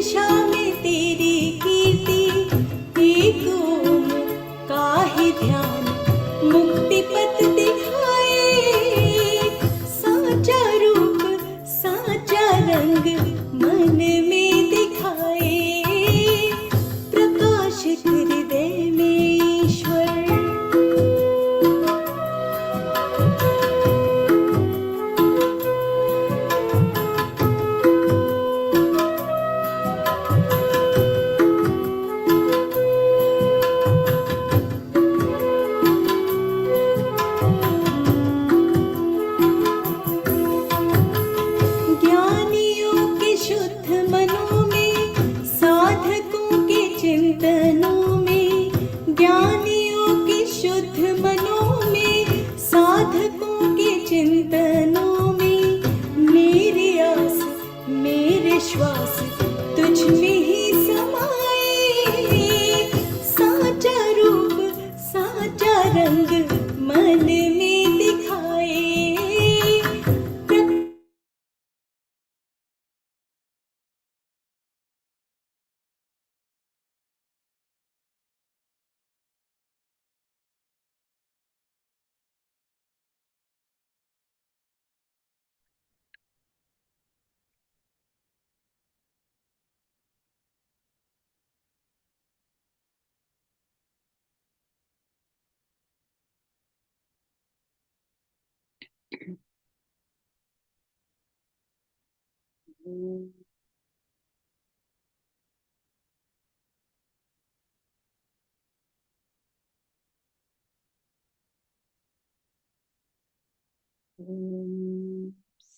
दिशा में तेरी कीर्ति, एक ओम का ही ध्यान मुक्ति पथ दिखाए। साचा रूप साचा रंग मन में दिखाए, प्रकाशित हृदय में ईश्वर। ज्ञानियों के शुद्ध मनों में, साधकों के चिंतनों में, ज्ञानियों के शुद्ध मनों में, साधकों के चिंतनों में, मेरी आस मेरे श्वास तुझ में ही समाए। साचा रूप साचा रंग मन में दिखाए,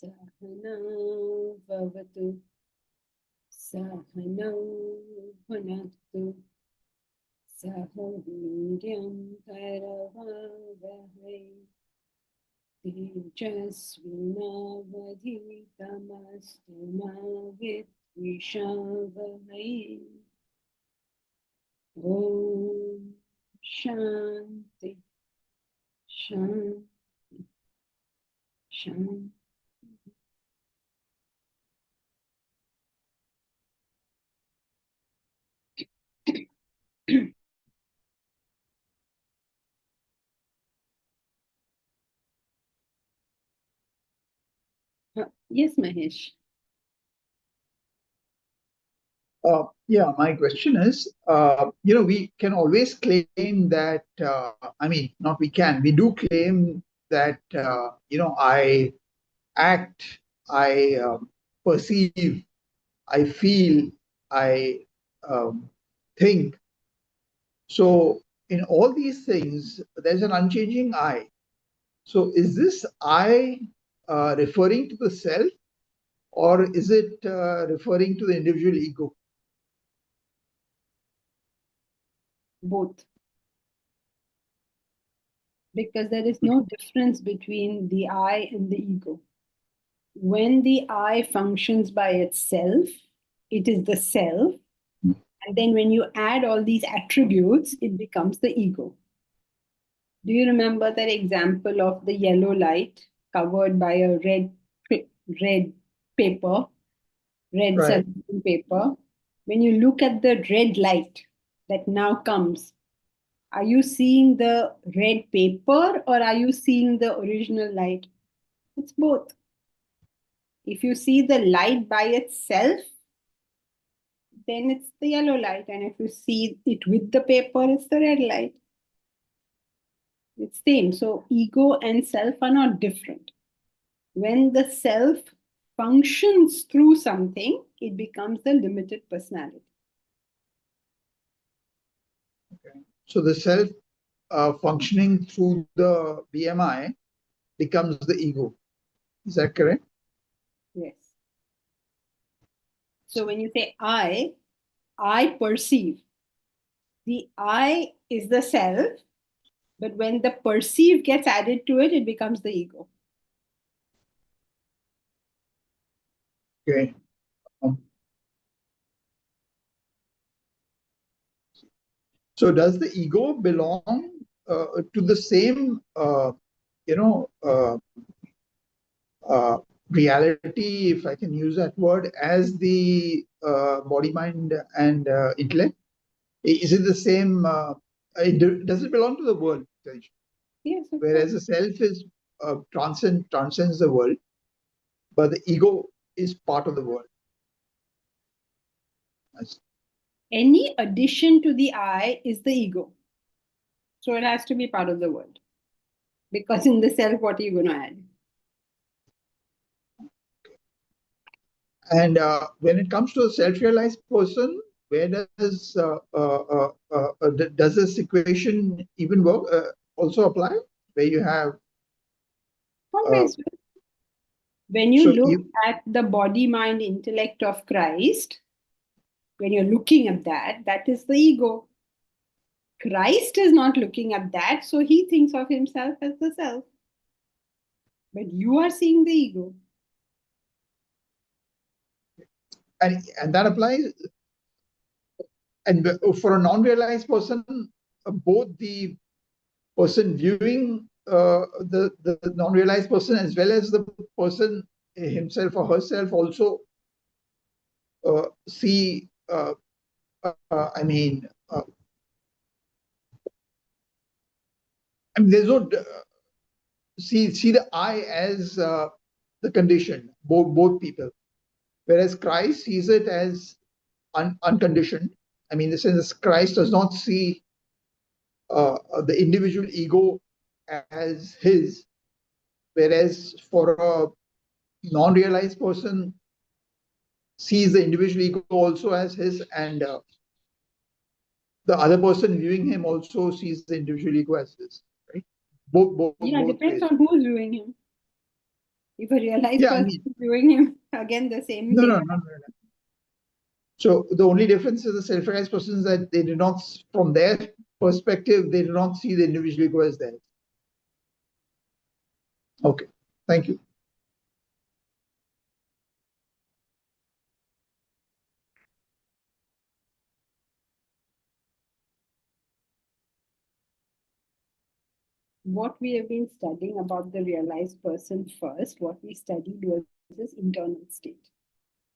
सहना भवतु सहनौ भुनक्तु सह वीर्यं करवावहै तेजस्विनावधीतमस्तु मा विद्विषावहै। ॐ शान्ति शान्ति शान्ति। Yes, Mahesh. Yeah, my question is, we can always claim that, not we can, we do claim that, I act, I perceive, I feel, I think. So in all these things, there's an unchanging I. So is this I referring to the self, or is it referring to the individual ego? Both. Because there is no difference between the I and the ego. When the I functions by itself, it is the self. And then when you add all these attributes, it becomes the ego. Do you remember that example of the yellow light covered by a red paper, red Right. cellophane paper? When you look at the red light that now comes, are you seeing the red paper or are you seeing the original light? It's both. If you see the light by itself, then it's the yellow light. And if you see it with the paper, it's the red light. It's same. So ego and self are not different. When the self functions through something, it becomes the limited personality. Okay. So the self functioning through the BMI becomes the ego. Is that correct? Yes. So when you say I perceive. The I is the self, but when the perceive gets added to it, it becomes the ego. Okay. So does the ego belong to the same, reality, if I can use that word, as the body, mind, and intellect? Is it the same? Does it belong to the world? Yes, of Whereas course. the self is transcends the world, but the ego is part of the world. Any addition to the I is the ego. So it has to be part of the world. Because in the self, what are you going to add? And when it comes to a self-realized person, where does this equation even work? Also apply, where you have Always. When you so look you at the body, mind, intellect of Christ, when you're looking at that, that is the ego. Christ is not looking at that, so he thinks of himself as the self. But you are seeing the ego. and that applies. And for a non-realized person, both the person viewing the non-realized person as well as the person himself or herself also see. I mean, there's no see the I as the condition. Both people, whereas Christ sees it as unconditioned. I mean, in the sense Christ does not see the individual ego as his, whereas for a non-realized person sees the individual ego also as his, and the other person viewing him also sees the individual ego as his. Right? Yeah, Both depends ways. on who's viewing him. If a realized Yeah, I person mean, is viewing him, again the same no, thing. no, no, no, no. So the only difference is the self-realized persons that they do not, from their perspective, they do not see the individual ego as theirs. Okay, thank you. What we have been studying about the realized person first, what we studied was his internal state.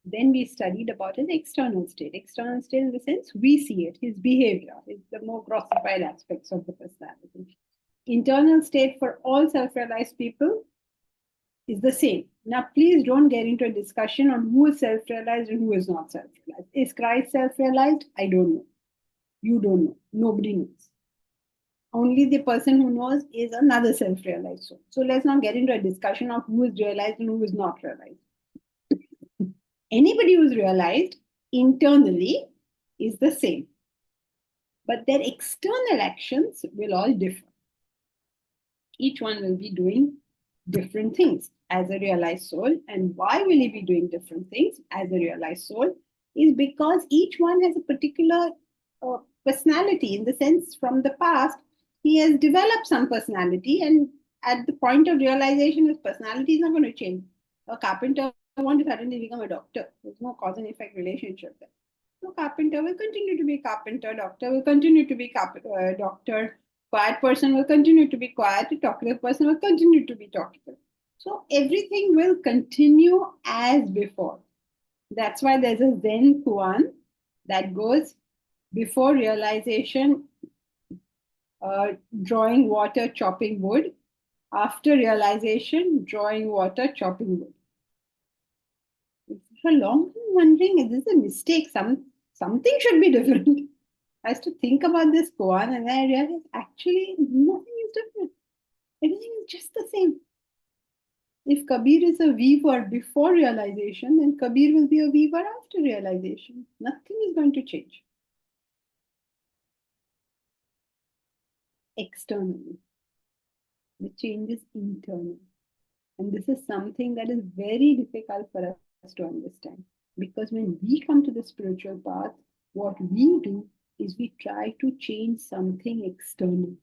Then we studied about his external state. External state in the sense we see it, his behavior, the more grossified aspects of the personality. Internal state for all self-realized people is the same. Now, please don't get into a discussion on who is self-realized and who is not self-realized. Is Christ self-realized? I don't know. You don't know. Nobody knows. Only the person who knows is another self-realized soul. So let's not get into a discussion of who is realized and who is not realized. Anybody who's realized internally is the same, but their external actions will all differ. Each one will be doing different things as a realized soul. And why will he be doing different things as a realized soul? Is because each one has a particular personality, in the sense from the past, he has developed some personality, and at the point of realization, his personality is not going to change. A carpenter wants to suddenly become a doctor. There's no cause and effect relationship there. So carpenter will continue to be carpenter, doctor will continue to be doctor, quiet person will continue to be quiet, a talkative person will continue to be talkative. So everything will continue as before. That's why there's a Zen koan that goes before realization, drawing water, chopping wood. After realization, drawing water, chopping wood. For a long time, wondering, is this a mistake? Something should be different. I used to think about this koan, and I realized actually nothing is different. Everything is just the same. If Kabir is a weaver before realization, then Kabir will be a weaver after realization. Nothing is going to change. Externally, the change is internal. And this is something that is very difficult for us to understand. Because when we come to the spiritual path, what we do is we try to change something external.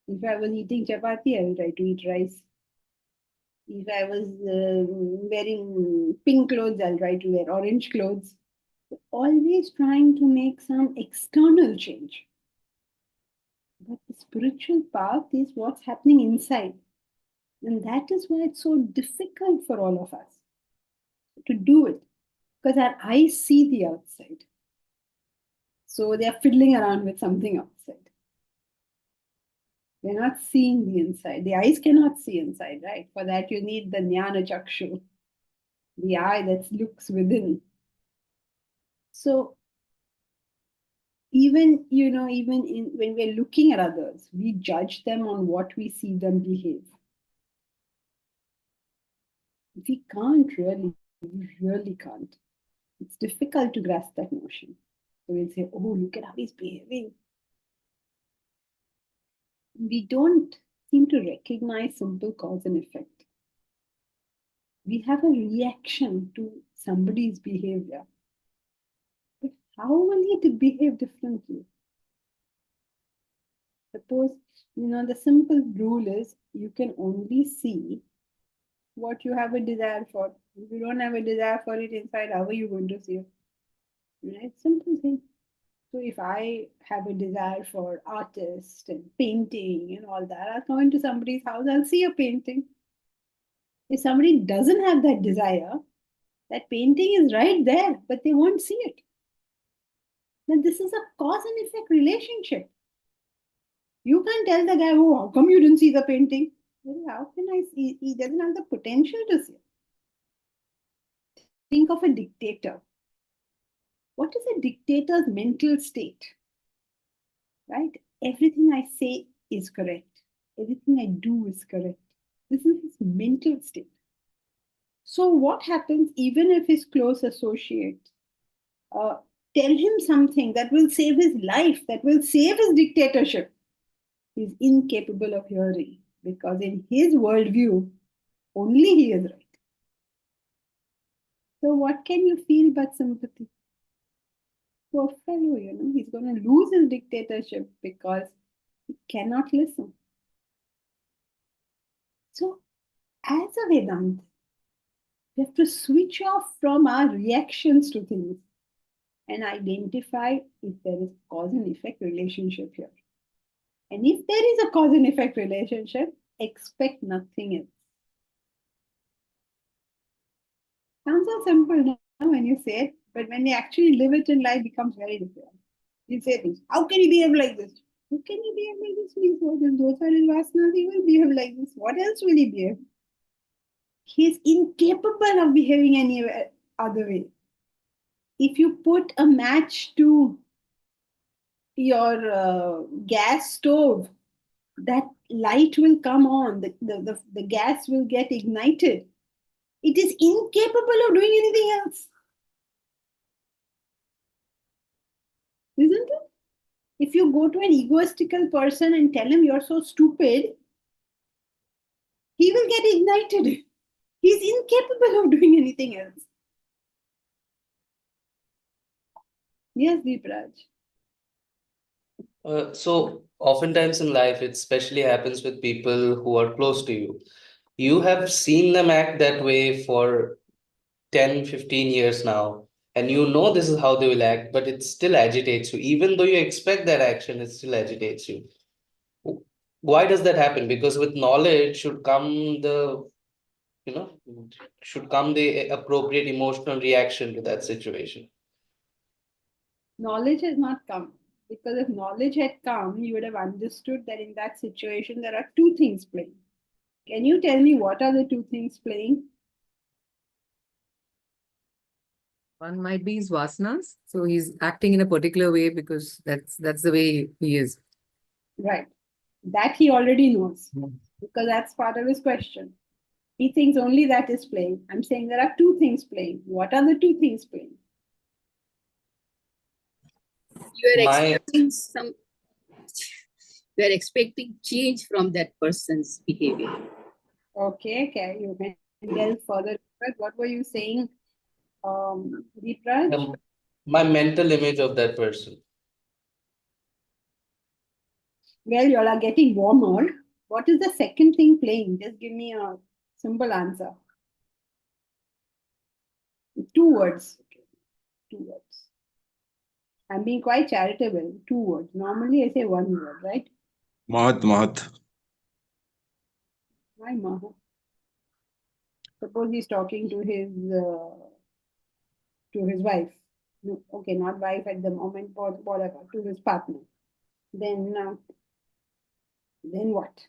If I was eating chapati, I will try to eat rice. If I was wearing pink clothes, I'll try to wear orange clothes. Always trying to make some external change. But the spiritual path is what's happening inside. And that is why it's so difficult for all of us to do it, because our eyes see the outside. So they are fiddling around with something outside. They're not seeing the inside. The eyes cannot see inside, right? For that, you need the jnana chakshu, the eye that looks within. So even when we're looking at others, we judge them on what we see them behave. We can't really, we really can't. It's difficult to grasp that notion. So we'll say, oh, look at how he's behaving. We don't seem to recognize simple cause and effect. We have a reaction to somebody's behavior. But how will he behave differently? Suppose, the simple rule is you can only see what you have a desire for. If you don't have a desire for it inside, how are you going to see it? Right? Simple thing. So if I have a desire for artist and painting and all that, I'll come into somebody's house, I'll see a painting. If somebody doesn't have that desire, that painting is right there, but they won't see it. Then this is a cause and effect relationship. You can't tell the guy, oh, how come you didn't see the painting? Well, how can I see? He doesn't have the potential to see it. Think of a dictator. What is a dictator's mental state? Right? Everything I say is correct. Everything I do is correct. This is his mental state. So what happens even if his close associate tell him something that will save his life, that will save his dictatorship? He's incapable of hearing because in his worldview, only he is right. So what can you feel but sympathy? Poor fellow, he's going to lose his dictatorship because he cannot listen. So as a Vedanta, we have to switch off from our reactions to things and identify if there is cause and effect relationship here. And if there is a cause and effect relationship, expect nothing else. Sounds so simple now when you say it, but when you actually live it in life, it becomes very difficult. You say things, how can he behave like this? How can he behave like this? Means what? If those are his vasanas, he will behave like this. What else will he behave? He is incapable of behaving any other way. If you put a match to your gas stove, that light will come on, the gas will get ignited. It is incapable of doing anything else. Isn't it? If you go to an egoistical person and tell him you're so stupid, he will get ignited. He's incapable of doing anything else. Yes, Deepraj. So oftentimes in life, it especially happens with people who are close to you. You have seen them act that way for 10, 15 years now, and you know this is how they will act, but it still agitates you. Even though you expect that action, it still agitates you. Why does that happen? Because with knowledge should come the appropriate emotional reaction to that situation. Knowledge has not come. Because if knowledge had come, you would have understood that in that situation there are two things playing. Can you tell me what are the two things playing? One might be his vasanas. So he's acting in a particular way because that's the way he is. Right. That he already knows. Because that's part of his question. He thinks only that is playing. I'm saying there are two things playing. What are the two things playing? You are My expecting change from that person's behavior. Okay, you can delve further. What were you saying, Deepraj? my mental image of that person. Well, you all are getting warmer. What is the second thing playing? Just give me a simple answer. 2 words. Okay. 2 words. I'm being quite charitable. 2 words. Normally I say 1 word, right? Mahat. Hi, Maha. Suppose he's talking to his wife. No, okay, not wife at the moment, but whatever, to his partner. Then what?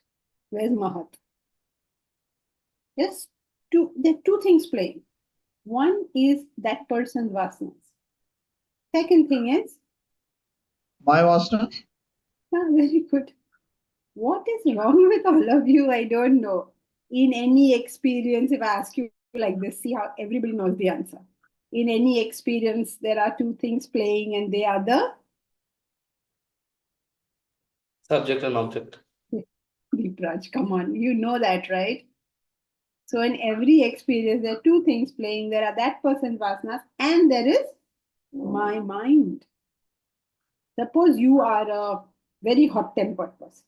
Where's Mahat? Yes, there are two things playing. One is that person's vasanas. Second thing is, My Vasna? very good. What is wrong with all of you? I don't know. In any experience, if I ask you like this, see how everybody knows the answer. In any experience, there are two things playing, and they are the Subject and object. Deepraj, come on, you know that, right? So in every experience, there are two things playing. There are that person's vasanas, and there is my mind. Suppose you are a very hot-tempered person,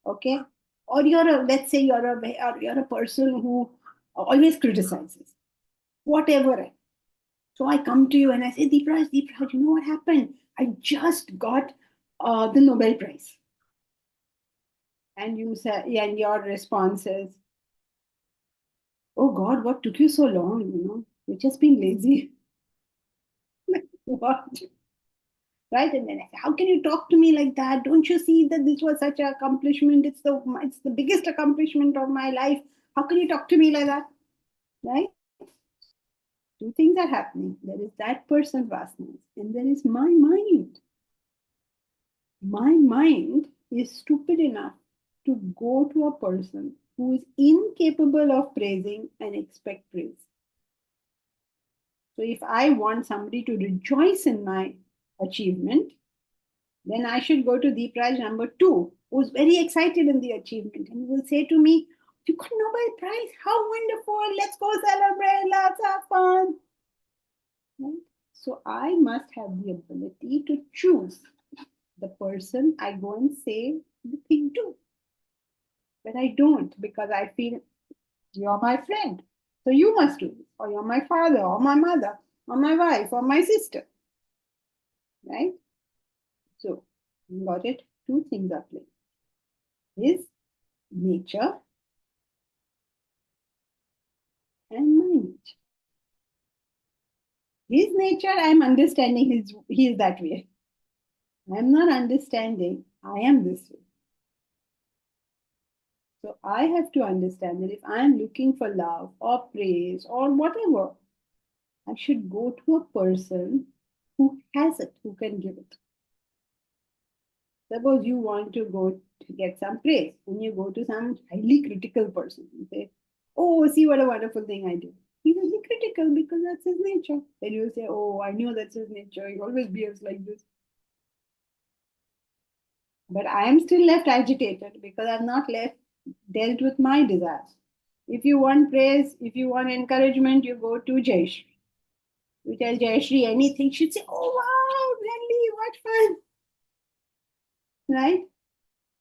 okay? Or let's say you're a person who always criticizes, whatever. So I come to you and I say, Deepraj, you know what happened? I just got the Nobel Prize. And you say, and your response is, oh God, what took you so long? You're just being lazy. What? Right? And then I say, how can you talk to me like that? Don't you see that this was such an accomplishment? It's the biggest accomplishment of my life. How can you talk to me like that? Right? Two things are happening. There is that person's vasanas, and there is my mind. My mind is stupid enough to go to a person who is incapable of praising and expect praise. So if I want somebody to rejoice in my achievement, then I should go to Deepraj number 2, who's very excited in the achievement, and will say to me, you got Nobel Prize, how wonderful, let's go celebrate, let's have fun. Right? So I must have the ability to choose the person I go and say the thing to. But I don't, because I feel you're my friend. So you must do this, or you're my father, or my mother, or my wife, or my sister. Right? So, got it? Two things are playing. His nature and my nature. His nature, I'm understanding he is that way. I'm not understanding I am this way. So I have to understand that if I am looking for love or praise or whatever, I should go to a person who has it, who can give it. Suppose you want to go to get some praise, and you go to some highly critical person and say, oh, see what a wonderful thing I did. He will be critical because that's his nature. Then you say, oh, I knew that's his nature. He always behaves like this. But I am still left agitated because I've not dealt with my desires. If you want praise, if you want encouragement, you go to Jayashree. You tell Jayashree anything, she'd say, oh wow, really, what fun. Right?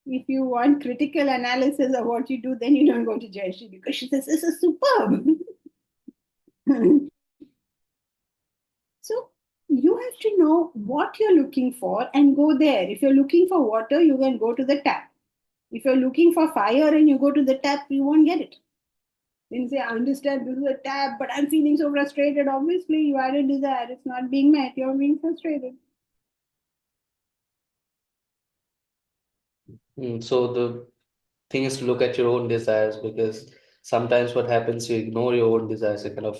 If you want critical analysis of what you do, then you don't go to Jayashree because she says, this is superb. So you have to know what you're looking for and go there. If you're looking for water, you can go to the tap. If you're looking for fire and you go to the tap, you won't get it. Then say, I understand this is a tap, but I'm feeling so frustrated. Obviously, you had a desire, it's not being met, you're being frustrated. So the thing is to look at your own desires, because sometimes what happens, you ignore your own desires, you kind of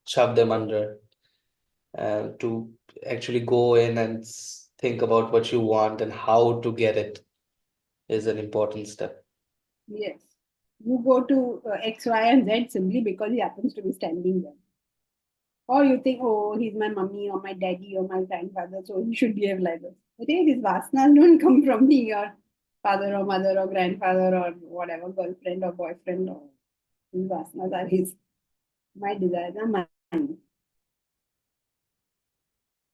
shove them under, and to actually go in and think about what you want and how to get it is an important step. Yes. You go to X, Y, and Z simply because he happens to be standing there. Or you think, oh, he's my mummy or my daddy or my grandfather, so he should behave like this. But hey, his vasanas don't come from being your father or mother or grandfather or whatever, girlfriend or boyfriend. Or his vasanas are his. My desires are mine.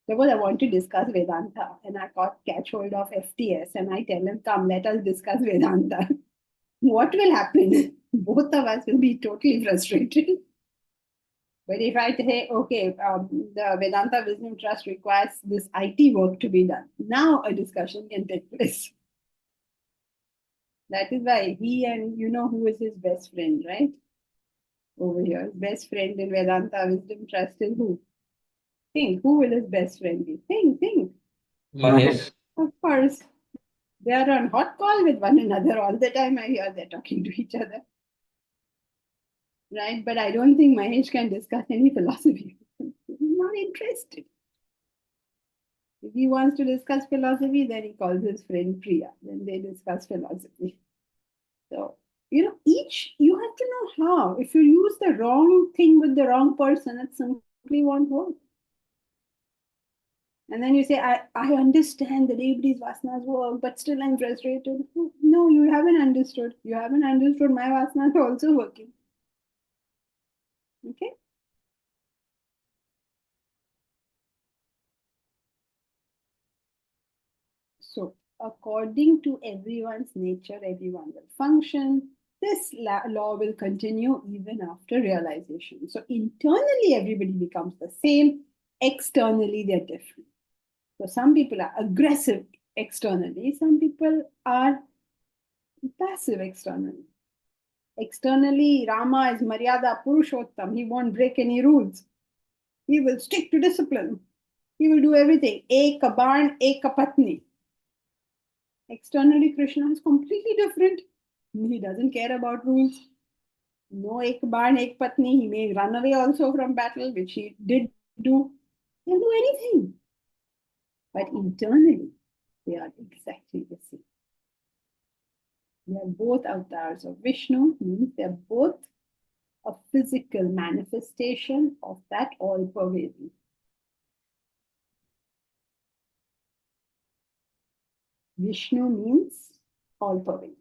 Suppose I want to discuss Vedanta and I catch hold of FTS and I tell him, come, let us discuss Vedanta. What will happen? Both of us will be totally frustrated. But if I say, okay, the Vedanta Wisdom Trust requires this IT work to be done, now a discussion can take place. That is why he, and you know who is his best friend, right? Over here, his best friend in Vedanta wisdom trust is who? Think. Who will his best friend be? Think. Mahesh. Of course. They are on hot call with one another all the time. I hear they're talking to each other. Right? But I don't think Mahesh can discuss any philosophy. He's not interested. If he wants to discuss philosophy, then he calls his friend Priya. Then they discuss philosophy. So, you have to know how. If you use the wrong thing with the wrong person, it simply won't work. And then you say, I understand that everybody's vasanas work, but still I'm frustrated. No, you haven't understood. You haven't understood my vasanas are also working. Okay? So, according to everyone's nature, everyone will function. This law will continue even after realization. So, internally, everybody becomes the same. Externally, they're different. So, some people are aggressive externally, some people are passive externally. Externally, Rama is Maryada Purushottam. He won't break any rules. He will stick to discipline. He will do everything. Eka barn, eka patni. Externally, Krishna is completely different. He doesn't care about rules. No ek barn, ek patni. He may run away also from battle, which he did do. He'll do anything. But internally, they are exactly the same. They are both avatars of Vishnu, means they are both a physical manifestation of that all-pervading. Vishnu means all-pervading.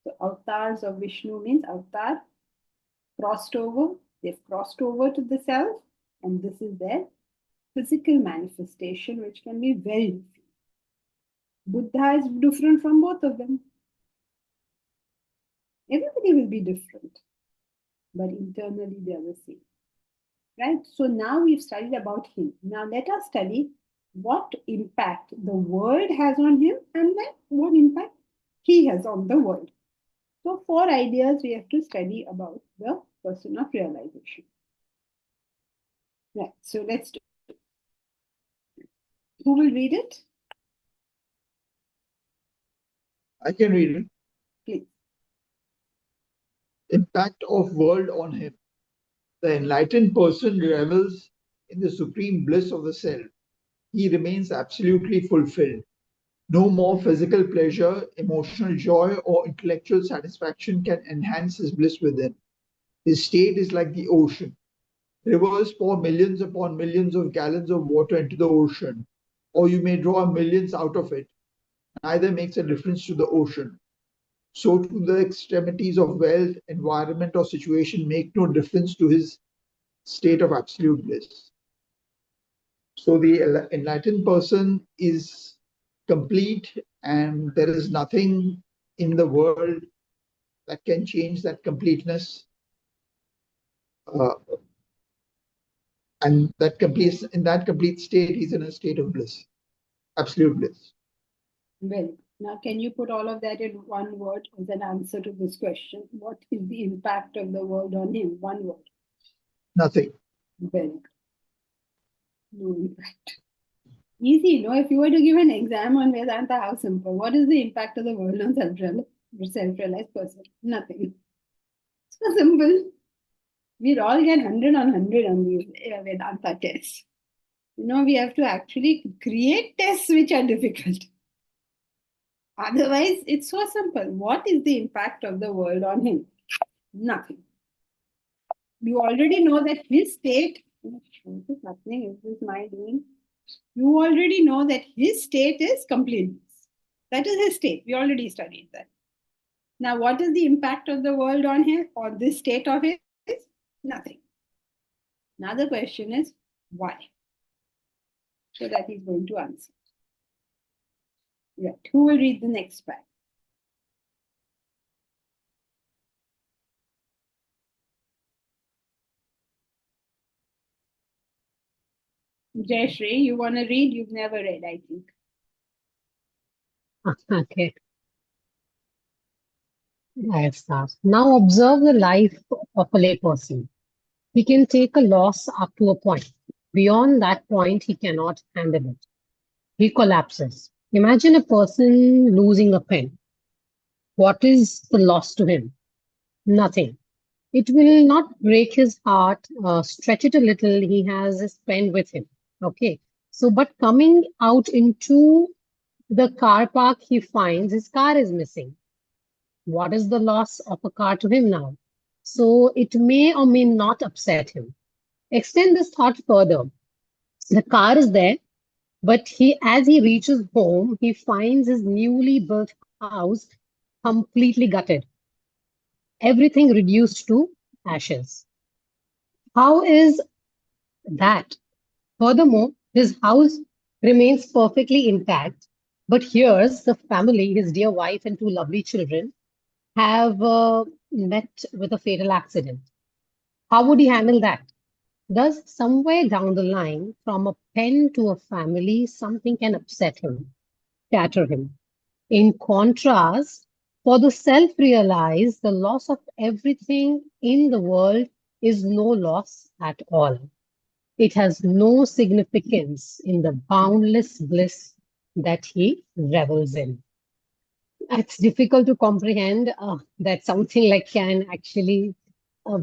So avatars of Vishnu means avatar crossed over. They've crossed over to the self, and this is their physical manifestation, which can be very different. Buddha is different from both of them. Everybody will be different, but internally they are the same. Right? So now we've studied about him. Now let us study what impact the world has on him and then what impact he has on the world. So 4 ideas we have to study about the person of realization. Right. So let's do. Who will read it? I can read it. Please. Impact of world on him. The enlightened person revels in the supreme bliss of the self. He remains absolutely fulfilled. No more physical pleasure, emotional joy, or intellectual satisfaction can enhance his bliss within. His state is like the ocean. Rivers pour millions upon millions of gallons of water into the ocean, or you may draw millions out of it. Neither makes a difference to the ocean. So to the extremities of wealth, environment, or situation make no difference to his state of absolute bliss. So the enlightened person is complete, and there is nothing in the world that can change that completeness. And in that complete state, he's in a state of bliss, absolute bliss. Well, now can you put all of that in one word as an answer to this question? What is the impact of the world on him? One word. Nothing. Very good. No impact. Easy, no? If you were to give an exam on Vedanta, how simple? What is the impact of the world on self-realized person? Nothing. So simple. We'd all get 100 on 100 on these Vedanta tests. We have to actually create tests which are difficult. Otherwise, it's so simple. What is the impact of the world on him? Nothing. You already know that his state, is this happening? Is this my doing? You already know that his state is completeness. That is his state. We already studied that. Now, what is the impact of the world on him, or this state of his? Nothing. Now the question is, why? So that he's going to answer. Right. Who will read the next part? Jayashree, you want to read? You've never read, I think. Okay. Yes, sir. Now observe the life of a layperson. He can take a loss up to a point. Beyond that point, he cannot handle it. He collapses. Imagine a person losing a pen. What is the loss to him? Nothing. It will not break his heart, stretch it a little. He has his pen with him. Okay. So, but coming out into the car park, he finds his car is missing. What is the loss of a car to him now? So, it may or may not upset him. Extend this thought further. The car is there, but as he reaches home, he finds his newly built house completely gutted, everything reduced to ashes. How is that? Furthermore, his house remains perfectly intact, but here's the family, his dear wife and two lovely children, have met with a fatal accident. How would he handle that? Thus, somewhere down the line, from a pen to a family, something can upset him, shatter him. In contrast, for the self realized, the loss of everything in the world is no loss at all. It has no significance in the boundless bliss that he revels in. It's difficult to comprehend that something like can actually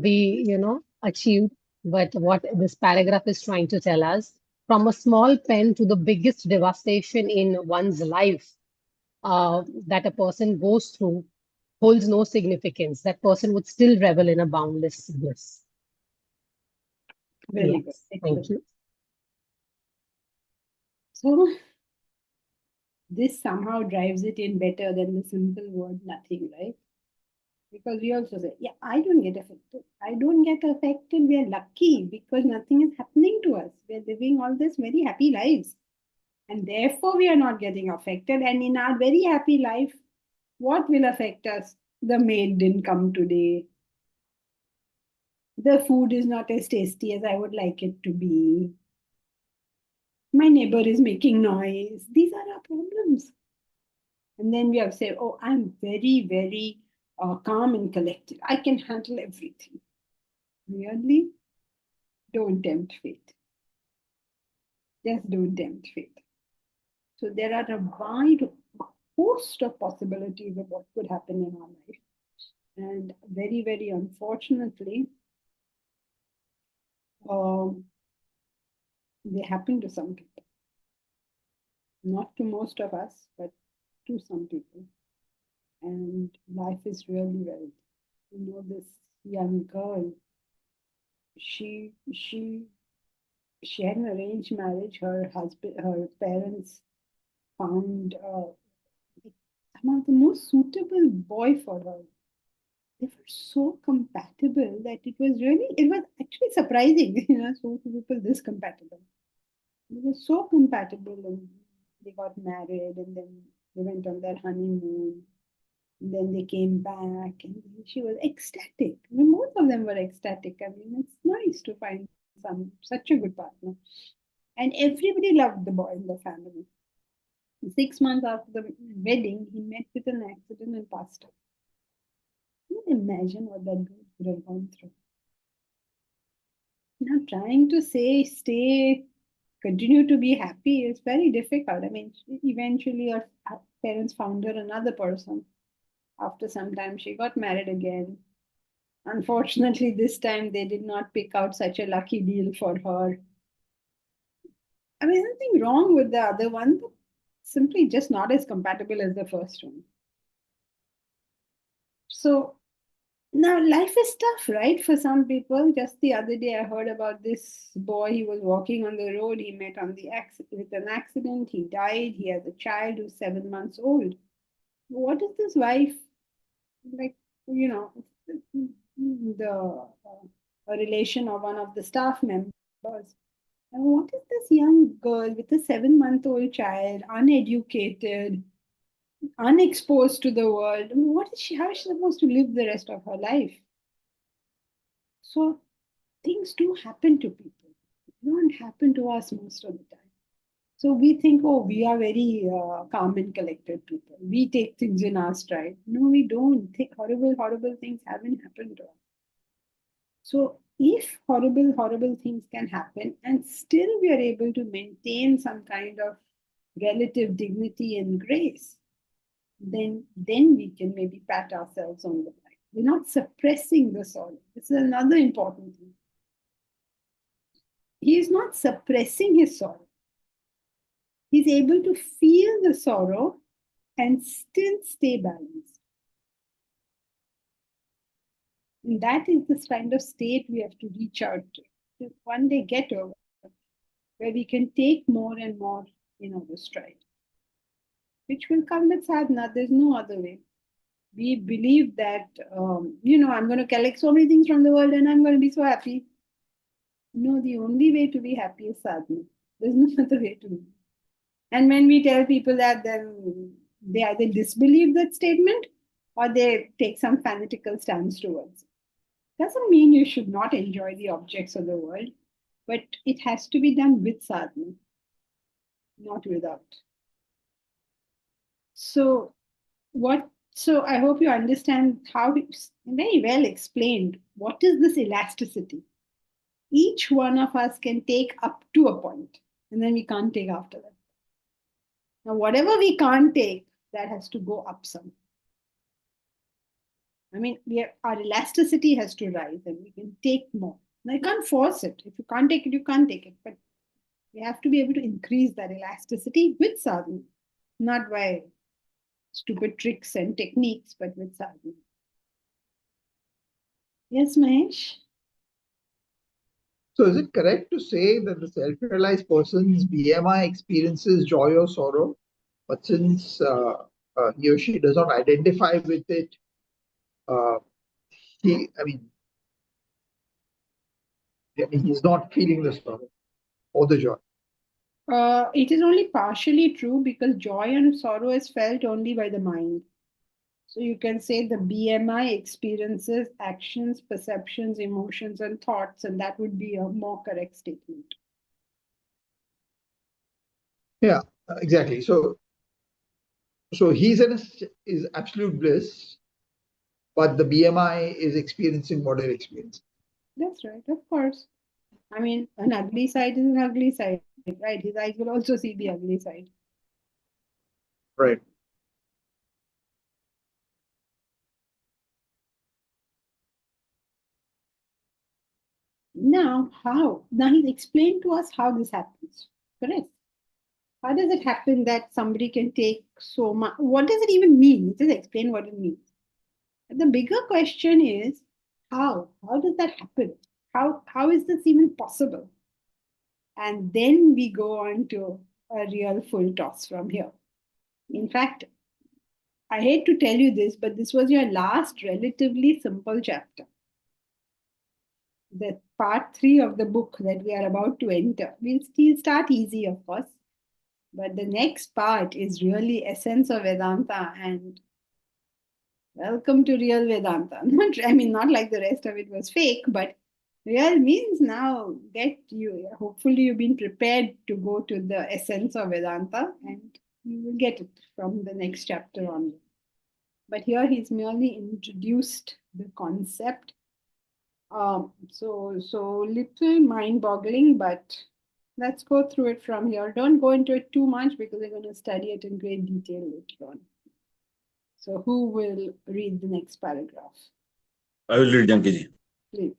be, achieved. But what this paragraph is trying to tell us, from a small pen to the biggest devastation in one's life that a person goes through, holds no significance. That person would still revel in a boundless bliss. Very good. Yes, thank you. So this somehow drives it in better than the simple word nothing, right? Because we also say, yeah, I don't get affected. I don't get affected. We are lucky because nothing is happening to us. We are living all this very happy lives. And therefore, we are not getting affected. And in our very happy life, what will affect us? The maid didn't come today. The food is not as tasty as I would like it to be. My neighbor is making noise. These are our problems. And then we have said, oh, I'm very, very calm and collected. I can handle everything. Really? Don't tempt fate. Just don't tempt fate. So there are a wide host of possibilities of what could happen in our life. And very, very unfortunately, they happen to some people. Not to most of us, but to some people. And life is really very, this young girl, she had an arranged marriage. Her parents found some of the most suitable boy for her. They were so compatible that it was actually surprising, so people this compatible. They were so compatible, and they got married, and then they went on their honeymoon. And then they came back, and she was ecstatic. I mean, both of them were ecstatic. I mean, it's nice to find such a good partner. And everybody loved the boy in the family. 6 months after the wedding, he met with an accident and passed away. Can you imagine what that girl would have gone through? Now, trying to continue to be happy is very difficult. I mean, eventually her parents found her another person. After some time, she got married again. Unfortunately, this time they did not pick out such a lucky deal for her. I mean, nothing wrong with the other one, but simply just not as compatible as the first one. So now life is tough, right? For some people. Just the other day, I heard about this boy. He was walking on the road. He met with an accident. He died. He has a child who's 7 months old. What is this wife like? A relation of one of the staff members. And what is this young girl with a 7-month-old child, uneducated, unexposed to the world? I mean, how is she supposed to live the rest of her life? So things do happen to people. They don't happen to us most of the time. So we think, oh, we are very calm and collected people. We take things in our stride. No, we don't. Horrible things haven't happened to us. So if horrible things can happen and still we are able to maintain some kind of relative dignity and grace, then we can maybe pat ourselves on the back. We're not suppressing the sorrow. This is another important thing. He is not suppressing his sorrow. He's able to feel the sorrow and still stay balanced. And that is the kind of state we have to reach out to one day get over, where we can take more and more in our stride, which will come with sadhana. There's no other way. We believe that, I'm going to collect so many things from the world and I'm going to be so happy. No, the only way to be happy is sadhana. There's no other way to be. And when we tell people that, then they either disbelieve that statement or they take some fanatical stance towards it. Doesn't mean you should not enjoy the objects of the world, but it has to be done with sadhana, not without. So I hope you understand how it's very well explained. What is this elasticity? Each one of us can take up to a point, and then we can't take after that. Now, whatever we can't take, that has to go up some. I mean, our elasticity has to rise and we can take more. Now, you can't force it. If you can't take it, you can't take it. But we have to be able to increase that elasticity with sadhana, not by stupid tricks and techniques, but with sadhana. Yes, Mahesh? So is it correct to say that the self-realized person's BMI experiences joy or sorrow, but since he or she does not identify with it, he's not feeling the sorrow or the joy? It is only partially true because joy and sorrow is felt only by the mind. So you can say the BMI experiences, actions, perceptions, emotions, and thoughts, and that would be a more correct statement. Yeah, exactly. So he's is absolute bliss, but the BMI is experiencing what it experiences. That's right, of course. I mean, an ugly side is an ugly side, right? His eyes will also see the ugly side. Right. Now, how? Now he's explained to us how this happens, correct? How does it happen that somebody can take so much? What does it even mean? Just explain what it means. The bigger question is how? How does that happen? How is this even possible? And then we go on to a real full toss from here. In fact, I hate to tell you this, but this was your last relatively simple chapter. The part 3 of the book that we are about to enter. We'll still start easy, of course. But the next part is really essence of Vedanta and welcome to real Vedanta. Not like the rest of it was fake, but real means now hopefully you've been prepared to go to the essence of Vedanta and you will get it from the next chapter on. But here he's merely introduced the concept. So little mind-boggling, but let's go through it from here. Don't go into it too much because we're going to study it in great detail later on. So who will read the next paragraph? I will read, Jankiji. Please.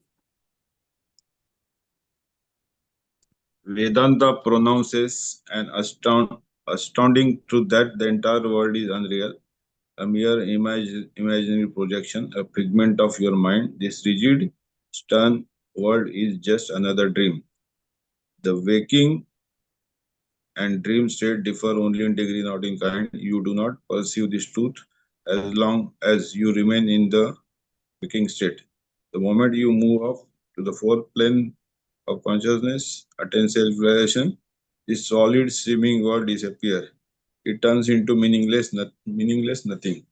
Vedanta pronounces an astounding truth that the entire world is unreal, a mere imaginary projection, a figment of your mind. This rigid, stern world is just another dream. The waking and dream state differ only in degree, not in kind. You do not perceive this truth as long as you remain in the waking state. The moment you move up to the fourth plane of consciousness, attain self-realization, this solid seeming world disappears. It turns into meaningless nothing.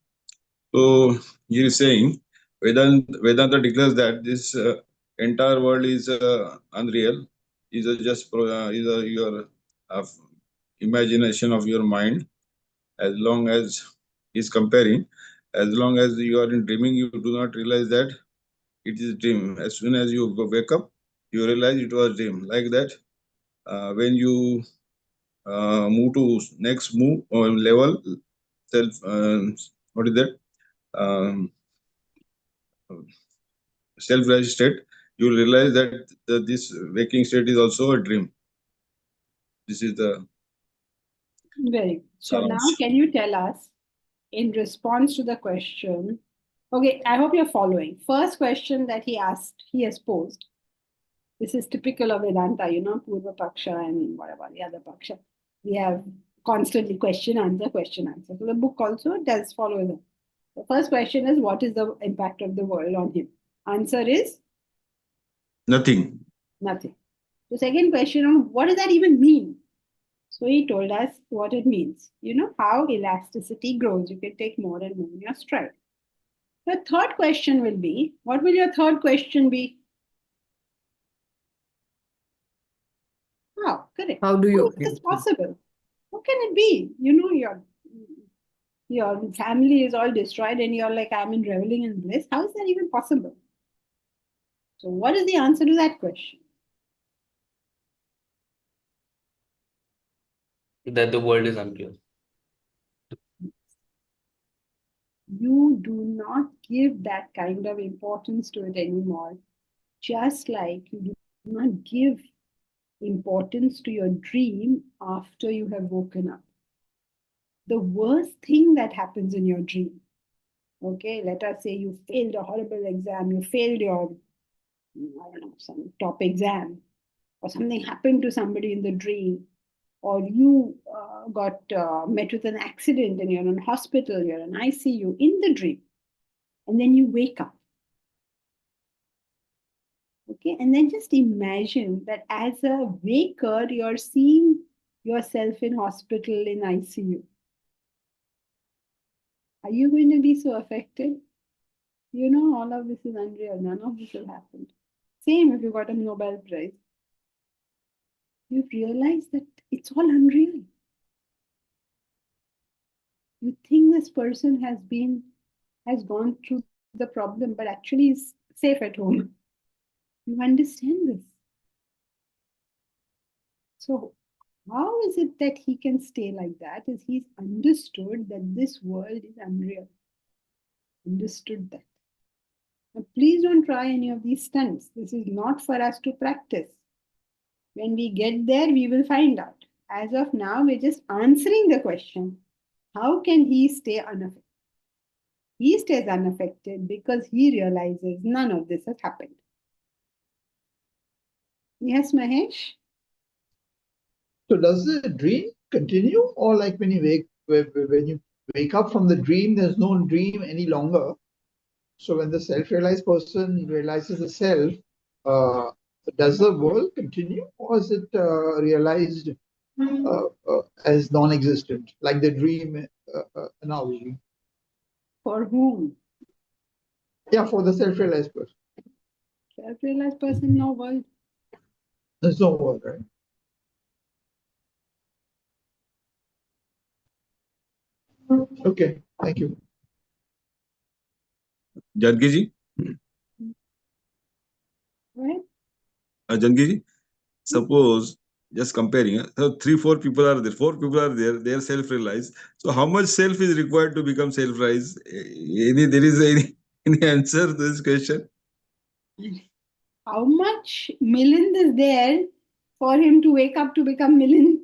So he is saying, Vedanta declares that this entire world is unreal, is your imagination of your mind. As long as he's comparing, as long as you are in dreaming, you do not realize that it is dream. As soon as you wake up, you realize it was dream. Like that, when you move to next move or level, self, what is that? Self-realized state, you realize that this waking state is also a dream. This is the Very good. So now, saransh. can you tell us, in response to the question, okay, I hope you're following. First question that he asked, he has posed. This is typical of Vedanta, Purva Paksha and whatever, the other Paksha. We have constantly question, answer, question, answer. So the book also does follow that. The first question is, what is the impact of the world on him? Answer is Nothing. nothing. The second question, what does that even mean? So he told us what it means. How elasticity grows. You can take more and more in your stride. The third question will be, what will your third question be? How? Correct. How do How you? is this possible? How can it be? Your family is all destroyed and you're like, I'm in reveling in bliss. How is that even possible? So what is the answer to that question? That the world is unreal. You do not give that kind of importance to it anymore. Just like you do not give importance to your dream after you have woken up. The worst thing that happens in your dream, okay, let us say you failed a horrible exam, you failed your, I don't know, some top exam, or something happened to somebody in the dream, or you got met with an accident and you're in hospital, you're in ICU in the dream, and then you wake up. Okay, and then just imagine that as a waker, you're seeing yourself in hospital in ICU. Are you going to be so affected? All of this is unreal. None of this will happen. Same if you got a Nobel Prize. You realize that it's all unreal. You think this person has gone through the problem, but actually is safe at home. You understand this. So how is it that he can stay like that? Is he's understood that this world is unreal. Understood that. Now, please don't try any of these stunts. This is not for us to practice. When we get there, we will find out. As of now, we're just answering the question, how can he stay unaffected? He stays unaffected because he realizes none of this has happened. Yes, Mahesh? So does the dream continue, or like when you wake up from the dream, there's no dream any longer? So when the self-realized person realizes the self, uh, does the world continue, or is it realized as non-existent, like the dream analogy? For whom? Yeah, for the self-realized person. Self-realized person, no world. There's no world, right? Okay, thank you. Janki Right? ji, suppose just comparing, so 3-4 people are there, 4 people are there, they are self-realized. So how much self is required to become self-realized? There is any answer to this question? How much Milind is there for him to wake up to become Milind?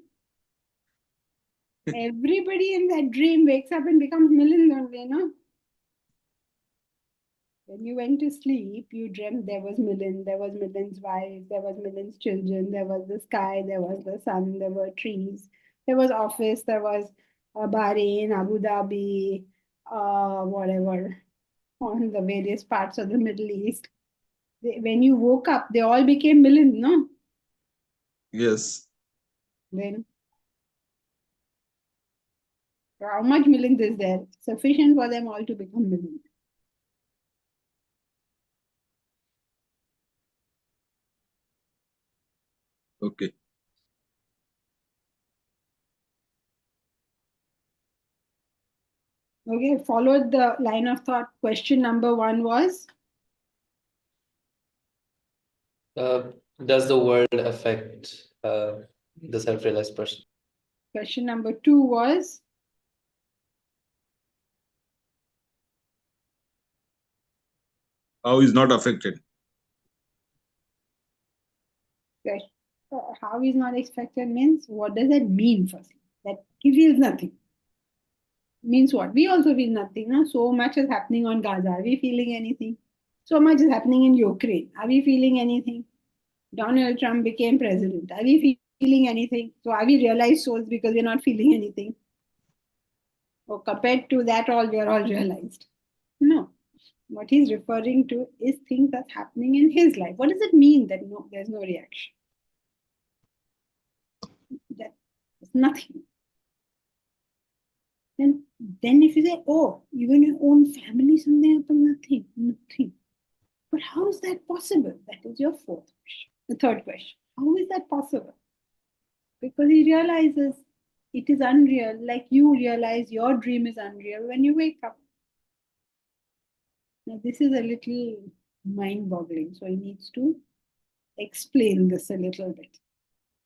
Everybody in that dream wakes up and becomes Milind only, no? When you went to sleep, you dreamt there was Milind, there was Milind's wife, there was Milind's children, there was the sky, there was the sun, there were trees, there was office, there was Bahrain, Abu Dhabi, whatever, on the various parts of the Middle East. When you woke up, they all became Milind, no? Yes. Then how much Milind is there? Sufficient for them all to become Milind. Okay. Okay, followed the line of thought. Question number 1 was? Does the world affect the self-realized person? Question number 2 was? How is not affected? How is not expected means, what does that mean first? That he feels nothing. Means what? We also feel nothing. No? So much is happening on Gaza. Are we feeling anything? So much is happening in Ukraine. Are we feeling anything? Donald Trump became president. Are we feeling anything? So are we realized souls because we're not feeling anything? Or compared to that, all we are all realized? No. What he's referring to is things that's happening in his life. What does it mean that no, there's no reaction? That is nothing. Then if you say, oh, even your own family, something happens, nothing. But how is that possible? That is your fourth question. The third question. How is that possible? Because he realizes it is unreal, like you realize your dream is unreal when you wake up. Now, this is a little mind-boggling, so he needs to explain this a little bit.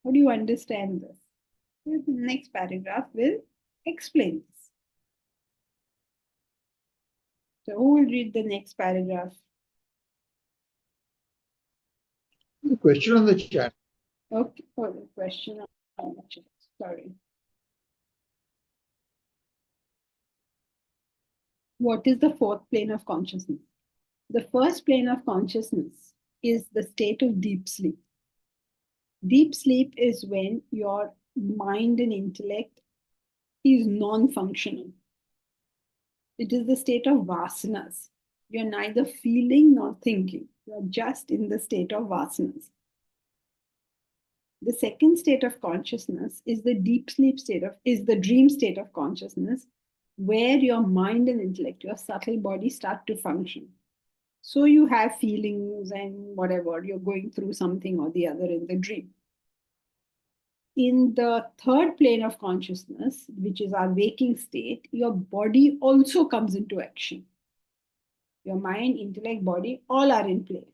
How do you understand this? The next paragraph will explain this. So who will read the next paragraph? The question on the chat. Okay, oh, the question on the chat. Sorry. What is the fourth plane of consciousness? The first plane of consciousness is the state of deep sleep. Deep sleep is when your mind and intellect is non-functional. It is the state of vasanas. You're neither feeling nor thinking. You're just in the state of vasanas. The second state of consciousness is the deep sleep state is the dream state of consciousness, where your mind and intellect, your subtle body start to function. So you have feelings and whatever, you're going through something or the other in the dream. In the third plane of consciousness, which is our waking state, your body also comes into action. Your mind, intellect, body, all are in play.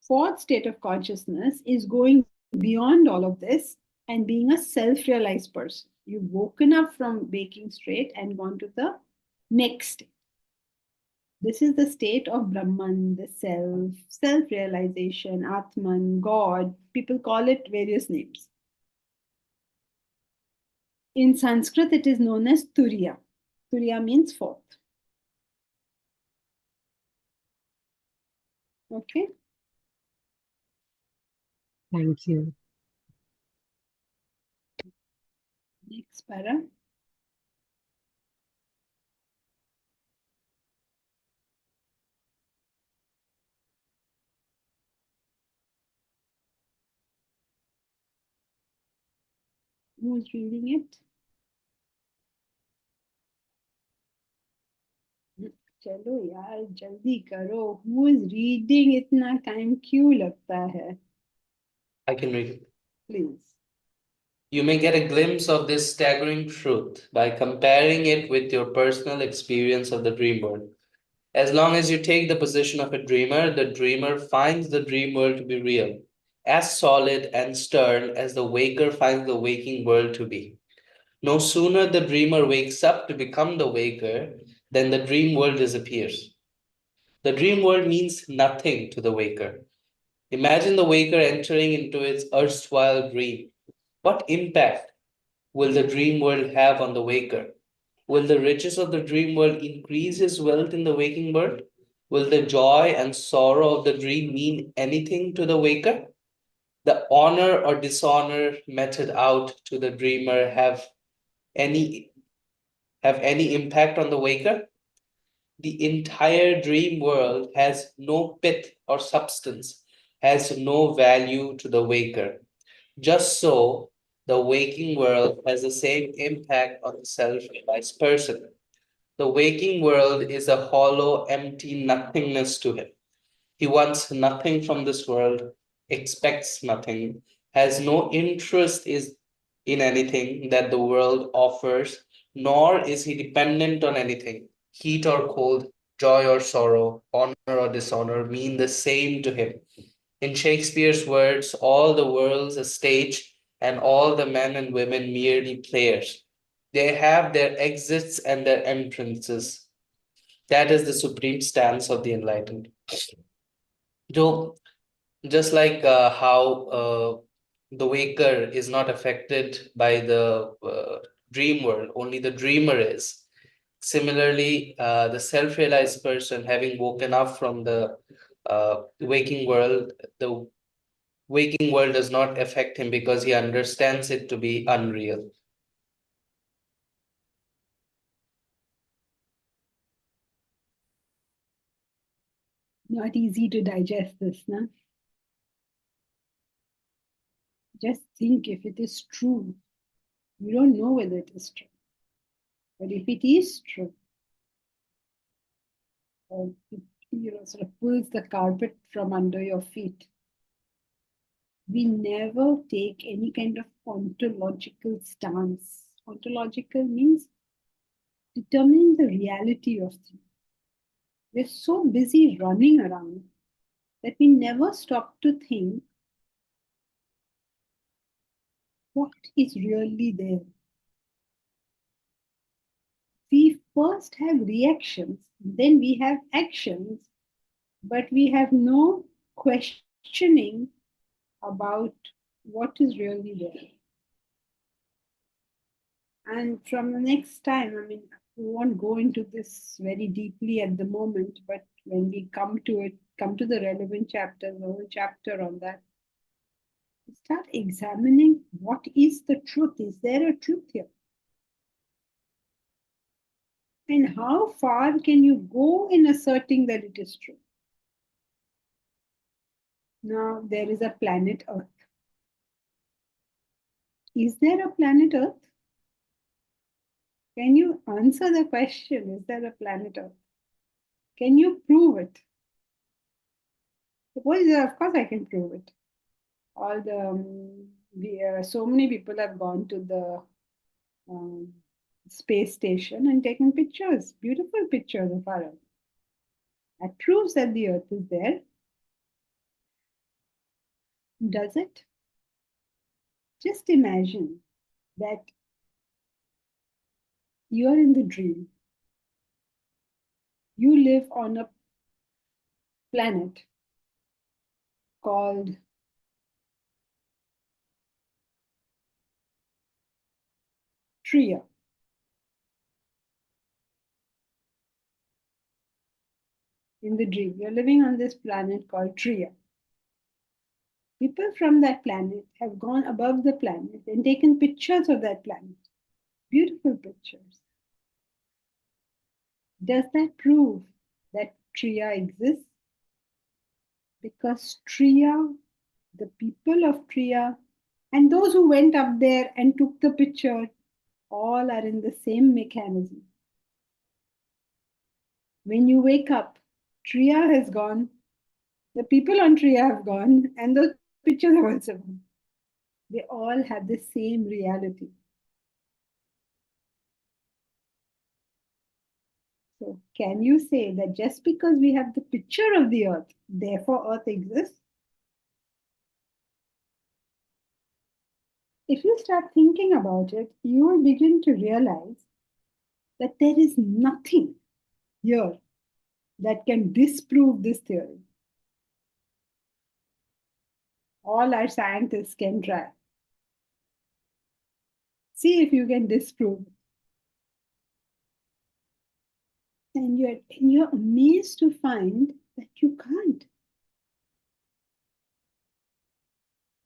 Fourth state of consciousness is going beyond all of this and being a self-realized person. You've woken up from waking state and gone to the next state. This is the state of Brahman, the self, self-realization, Atman, God. People call it various names. In Sanskrit, it is known as Turiya. Turiya means fourth. Okay. Thank you. Next para. Who's reading it? चलो यार जल्दी करो. Who is reading? इतना time क्यों लगता है? I can read it. Please. You may get a glimpse of this staggering truth by comparing it with your personal experience of the dream world. As long as you take the position of a dreamer, the dreamer finds the dream world to be real, as solid and stern as the waker finds the waking world to be. No sooner the dreamer wakes up to become the waker than the dream world disappears. The dream world means nothing to the waker. Imagine the waker entering into its erstwhile dream. What impact will the dream world have on the waker? Will the riches of the dream world increase his wealth in the waking world? Will the joy and sorrow of the dream mean anything to the waker? The honor or dishonor meted out to the dreamer have any impact on the waker? The entire dream world has no pith or substance, has no value to the waker. Just so, the waking world has the same impact on the self-realized person. The waking world is a hollow, empty nothingness to him. He wants nothing from this world, expects nothing, has no interest in anything that the world offers, nor is he dependent on anything. Heat or cold, joy or sorrow, honor or dishonor mean the same to him. In Shakespeare's words, all the world's a stage, and all the men and women merely players. They have their exits and their entrances. That is the supreme stance of the enlightened. So, just like how the waker is not affected by the dream world, only the dreamer is. Similarly, the self-realized person, having woken up from the waking world, the waking world does not affect him because he understands it to be unreal. Not easy to digest this, no? Just think if it is true. You don't know whether it is true. But if it is true, it sort of pulls the carpet from under your feet. We never take any kind of ontological stance. Ontological means determining the reality of things. We're so busy running around that we never stop to think what is really there. We first have reactions, then we have actions, but we have no questioning about what is really there. And from the next time, I mean, we won't go into this very deeply at the moment, but when we come to it, come to the relevant chapters, the whole chapter on that, start examining what is the truth. Is there a truth here? And how far can you go in asserting that it is true? Now, there is a planet Earth. Is there a planet Earth? Can you answer the question, is there a planet Earth? Can you prove it? Suppose, of course, I can prove it. All the so many people have gone to the space station and taken pictures, beautiful pictures of our Earth. That proves that the Earth is there. Does it? Just imagine that you are in the dream. You live on a planet called Tria. In the dream, you're living on this planet called Tria. People from that planet have gone above the planet and taken pictures of that planet. Beautiful pictures. Does that prove that Tria exists? Because Tria, the people of Tria, and those who went up there and took the picture, all are in the same mechanism. When you wake up, Tria has gone, the people on Tria have gone, and those pictures have also gone. They all have the same reality. So can you say that just because we have the picture of the Earth, therefore Earth exists? If you start thinking about it, you will begin to realize that there is nothing here that can disprove this theory. All our scientists can try. See if you can disprove it. And you're amazed to find that you can't.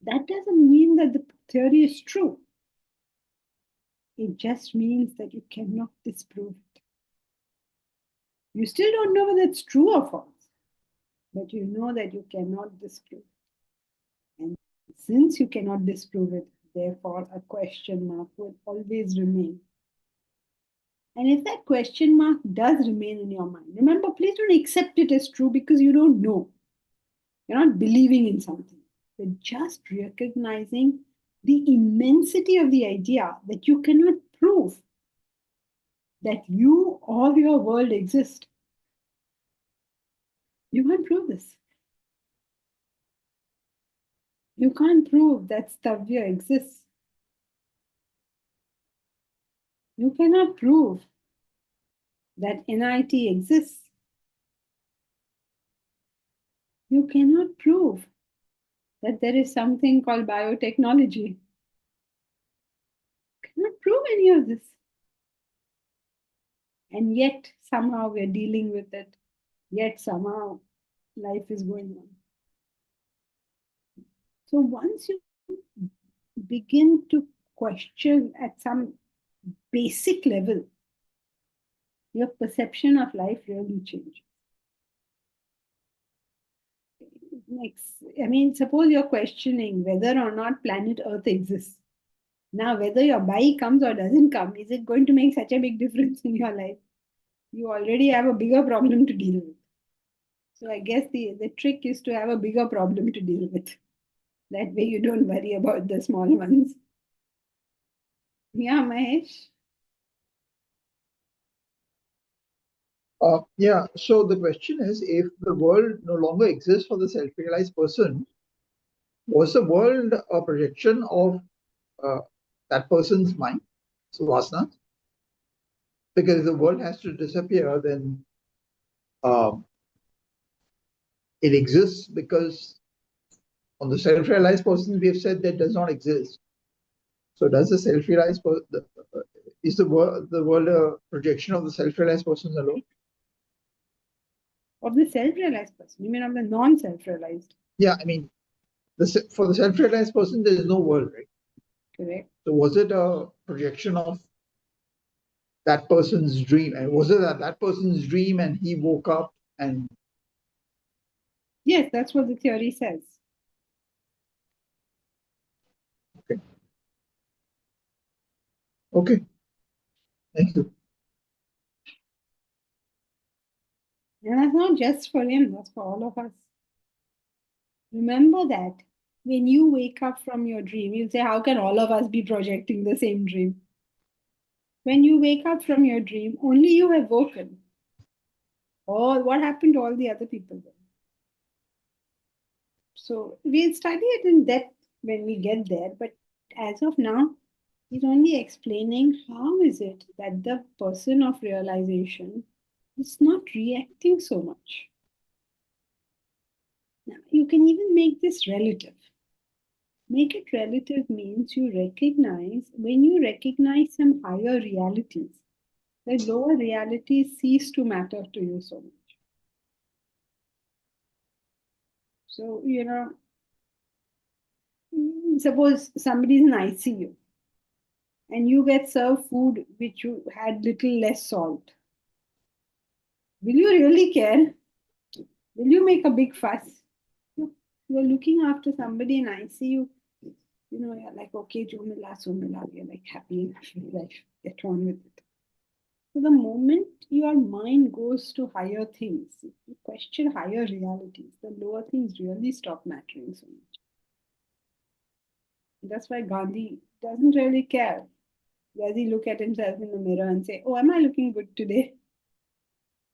That doesn't mean that the theory is true. It just means that you cannot disprove it. You still don't know whether it's true or false, but you know that you cannot disprove it. And since you cannot disprove it, therefore a question mark will always remain. And if that question mark does remain in your mind, remember, please don't accept it as true because you don't know. You're not believing in something. You're just recognizing the immensity of the idea that you cannot prove. that you or your world exist. You can't prove this. You can't prove that Stavya exists. You cannot prove that NIT exists. You cannot prove that there is something called biotechnology. You cannot prove any of this. And yet, somehow we're dealing with it. Yet, somehow, life is going on. So, once you begin to question at some basic level, your perception of life really changes. Suppose you're questioning whether or not planet Earth exists. Now, whether your bike comes or doesn't come, is it going to make such a big difference in your life? You already have a bigger problem to deal with. So I guess the trick is to have a bigger problem to deal with. That way you don't worry about the small ones. Yeah, Mahesh? Yeah, so the question is, if the world no longer exists for the self-realized person, was the world a projection of that person's mind, so vasana? Because if the world has to disappear, then it exists because on the self-realized person we have said that does not exist. So does the self-realized person, is the world a projection of the self-realized person alone? Of the self-realized person? You mean of the non-self-realized? Yeah, I mean, for the self-realized person, there is no world, right? Correct. So was it a projection of that person's dream? And was it that person's dream and he woke up and... Yes, that's what the theory says. Okay. Thank you. And that's not just for him, that's for all of us. Remember that when you wake up from your dream, you'll say, how can all of us be projecting the same dream? When you wake up from your dream, only you have woken. Or what happened to all the other people then? So we'll study it in depth when we get there, but as of now, he's only explaining how is it that the person of realization is not reacting so much. Now, you can even make this relative. Make it relative means when you recognize some higher realities, the lower realities cease to matter to you so much. So, suppose somebody's in ICU and you get served food which you had little less salt. Will you really care? Will you make a big fuss? You're looking after somebody in ICU, you're like, okay, jo mila, so mila. You're like happy in life, get on with it. So the moment your mind goes to higher things, you question higher realities, the lower things really stop mattering so much. That's why Gandhi doesn't really care. Does he look at himself in the mirror and say, oh, am I looking good today?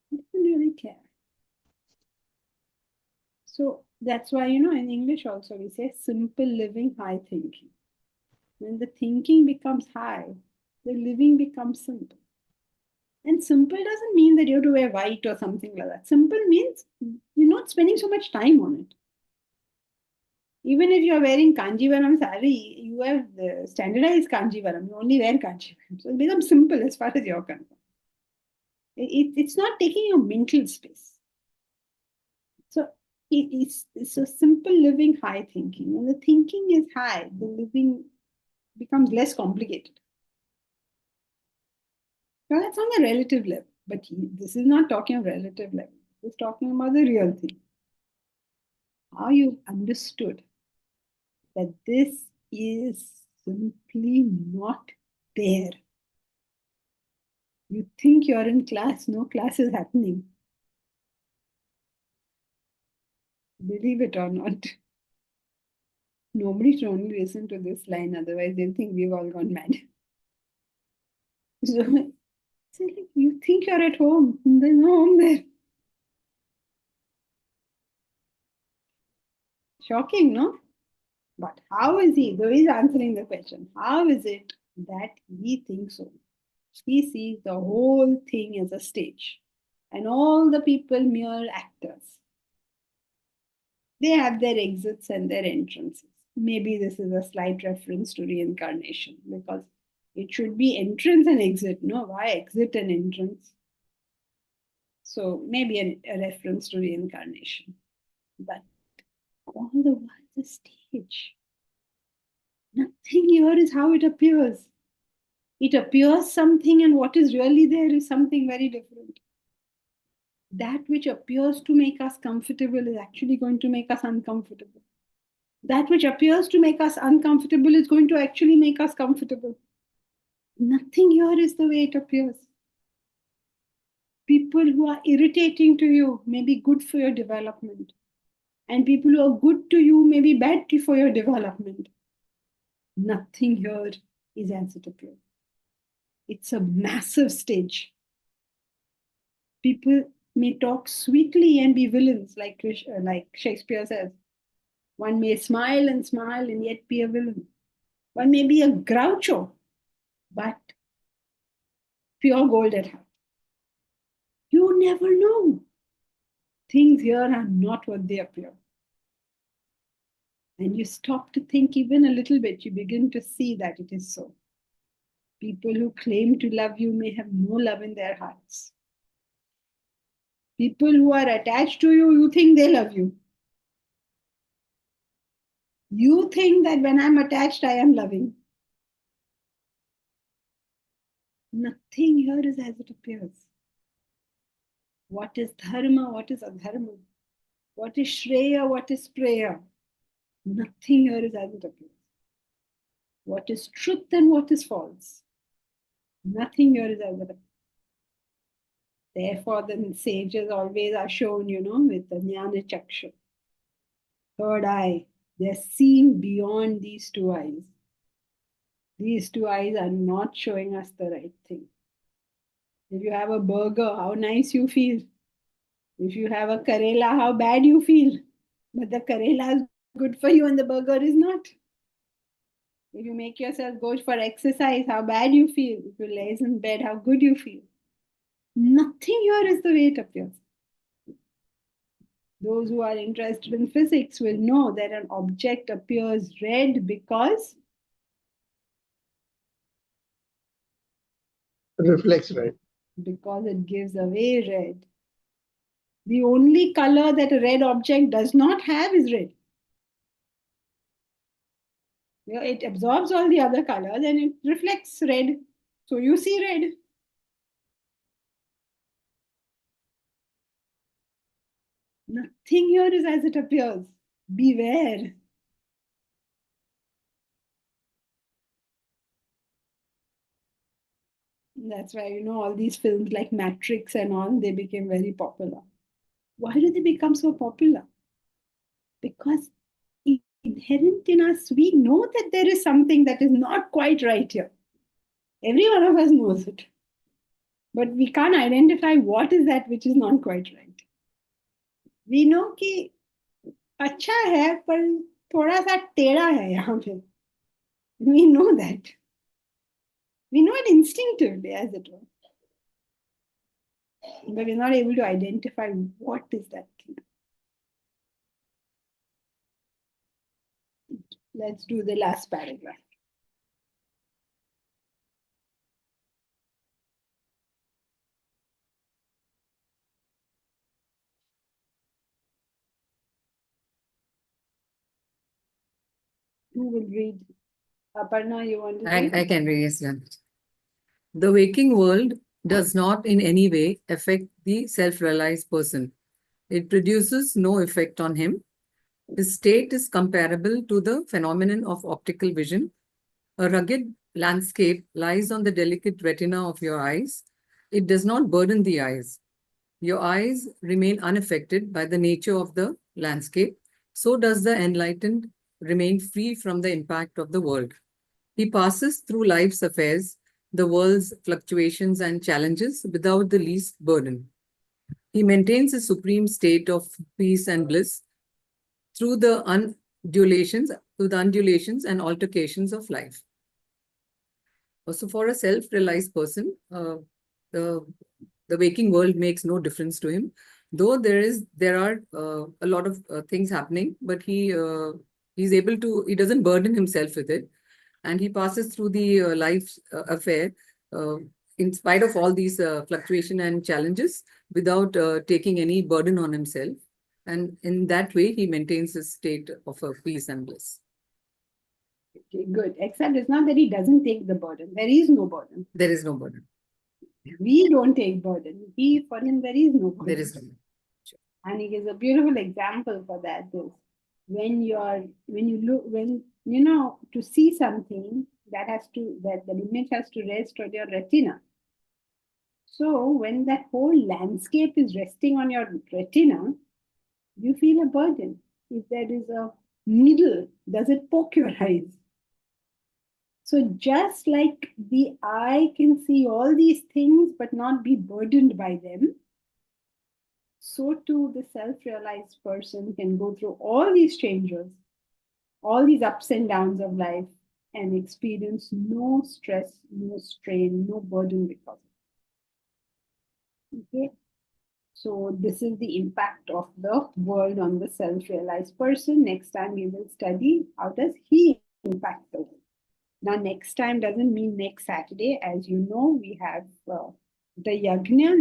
He doesn't really care. So that's why, in English also we say simple living, high thinking. When the thinking becomes high, the living becomes simple. And simple doesn't mean that you have to wear white or something like that. Simple means you're not spending so much time on it. Even if you're wearing Kanjivaram sari, you have the standardized Kanjivaram. You only wear Kanjivaram. So it becomes simple as far as you're concerned. It's not taking your mental space. So it's a simple living, high thinking. When the thinking is high, the living becomes less complicated. Now that's on the relative level, but this is not talking of relative level. It's talking about the real thing. How you understood that this is simply not there. You think you're in class, no class is happening. Believe it or not. Nobody should only listen to this line, otherwise they'll think we've all gone mad. So So you think you're at home, and there's no home there. Shocking, no? But how is he, though he's answering the question, how is it that he thinks so? He sees the whole thing as a stage and all the people mere actors. They have their exits and their entrances. Maybe this is a slight reference to reincarnation because it should be entrance and exit. No, why exit and entrance? So maybe a reference to reincarnation. But all the while, the stage. Nothing here is how it appears. It appears something, and what is really there is something very different. That which appears to make us comfortable is actually going to make us uncomfortable. That which appears to make us uncomfortable is going to actually make us comfortable. Nothing here is the way it appears. People who are irritating to you may be good for your development, and people who are good to you may be bad for your development. Nothing here is as it appears. It's a massive stage. People may talk sweetly and be villains, like Shakespeare says. One may smile and yet be a villain. One may be a groucho, but pure gold at heart. You never know. Things here are not what they appear. And you stop to think even a little bit, you begin to see that it is so. People who claim to love you may have no love in their hearts. People who are attached to you, you think they love you. You think that when I'm attached, I am loving. Nothing here is as it appears. What is dharma? What is adharma? What is shreya? What is preya? Nothing here is as it appears. What is truth and what is false? Nothing here is as it appears. Therefore, the sages always are shown, with the jnana chaksha, third eye. They're seeing beyond these two eyes. These two eyes are not showing us the right thing. If you have a burger, how nice you feel. If you have a Karela, how bad you feel. But the Karela is good for you and the burger is not. If you make yourself go for exercise, how bad you feel. If you lay in bed, how good you feel. Nothing here is the way it appears. Those who are interested in physics will know that an object appears red because Reflects red. it gives away red. The only color that a red object does not have is red. It absorbs all the other colors and it reflects red. So you see red. Nothing here is as it appears. Beware. That's why, all these films like Matrix and all, they became very popular. Why do they become so popular? Because inherent in us, we know that there is something that is not quite right here. Every one of us knows it. But we can't identify what is that which is not quite right. We know कि अच्छा है पर थोड़ा सा टेढ़ा है यहाँ पे. We know that. We know it instinctively, as it were. But we're not able to identify what is that thing. Let's do the last paragraph. Who will read? Aparna, you want to read? I can read, yes, ma'am. The waking world does not in any way affect the self-realized person. It produces no effect on him. His state is comparable to the phenomenon of optical vision. A rugged landscape lies on the delicate retina of your eyes. It does not burden the eyes. Your eyes remain unaffected by the nature of the landscape. So does the enlightened remain free from the impact of the world. He passes through life's affairs the world's fluctuations and challenges without the least burden. He maintains a supreme state of peace and bliss through the undulations and altercations of life. Also, for a self-realized person, the waking world makes no difference to him, though there are a lot of things happening, but he doesn't burden himself with it, and he passes through the life affair in spite of all these fluctuation and challenges without taking any burden on himself, and in that way he maintains his state of peace and bliss. Okay, good. Except it's not that he doesn't take the burden. There is no burden. There is no burden. We don't take burden. For him, there is no burden. There is no burden. And he gives a beautiful example for that. Is when to see something that the image has to rest on your retina. So when that whole landscape is resting on your retina, you feel a burden. If there is a needle, does it poke your eyes? So just like the eye can see all these things but not be burdened by them, so too the self-realized person can go through all these changes, all these ups and downs of life, and experience no stress, no strain, no burden because of it. Okay? So this is the impact of the world on the self-realized person. Next time we will study how does he impact the world. Now next time doesn't mean next Saturday. As you know, we have the Yajna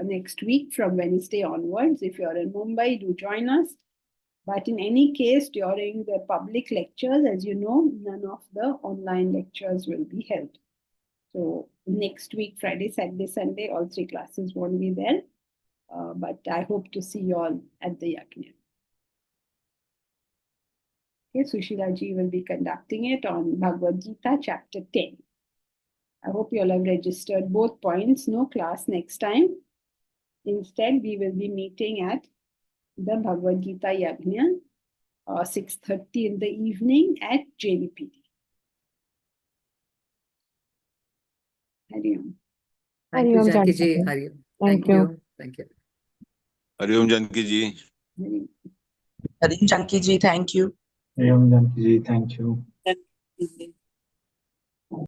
next week from Wednesday onwards. If you're in Mumbai, do join us. But in any case, during the public lectures, as you know, none of the online lectures will be held. So next week, Friday, Saturday, Sunday, all 3 classes won't be there. But I hope to see you all at the Yajna. Okay, Sushila ji will be conducting it on Bhagavad Gita, chapter 10. I hope you all have registered both points. No class next time. Instead, we will be meeting at the Bhagavad Gita Yajna, 6:30 in the evening at JVPD. Hari Om. Thank you, Hari Om, Janki ji. Janki. Hari Om. Thank you. Thank you. Hari Om Janki ji. Hari Om. Janki ji, thank you. Janki ji, thank you.